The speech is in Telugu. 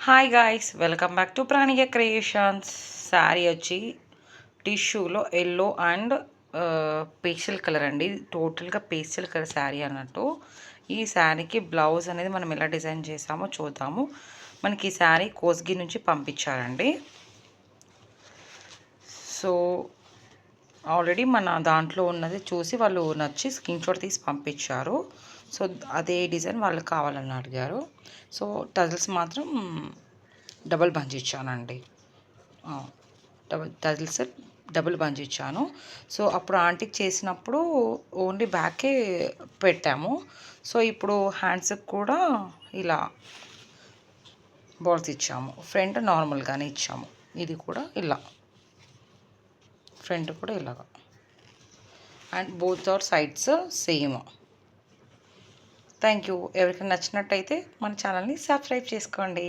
Hi guys, welcome back to Pranika creations. Sari వచ్చి టిష్యూలో ఎల్లో అండ్ పేస్టల్ కలర్ అండి. టోటల్గా పేస్టల్ కలర్ శారీ అన్నట్టు. ఈ శారీకి బ్లౌజ్ అనేది మనం ఎలా డిజైన్ చేసామో చూద్దాము. మనకి ఈ శారీ కోస్గి నుంచి పంపించారండి. సో ఆల్రెడీ మన దాంట్లో ఉన్నది చూసి వాళ్ళు నచ్చి స్క్రీన్ షాట్ తీసి పంపించారు. సో అదే డిజైన్ వాళ్ళకి కావాలని అడిగారు. సో టజల్స్ మాత్రం డబుల్ బంచ్ ఇచ్చానండి. టజల్స్ డబుల్ బంచ్ ఇచ్చాను. సో అప్పుడు ఆంటీకి చేసినప్పుడు ఓన్లీ బ్యాకే పెట్టాము. సో ఇప్పుడు హ్యాండ్స్కి కూడా ఇలా బాల్స్ ఇచ్చాము. ఫ్రంట్ నార్మల్గానే ఇచ్చాము. ఇది కూడా ఇలా ఫ్రంట్ కూడా ఇలాగా and both are sides same. Thank you. ఎవరికైనా నచ్చినట్టయితే మన ఛానల్ని సబ్స్క్రైబ్ చేసుకోండి.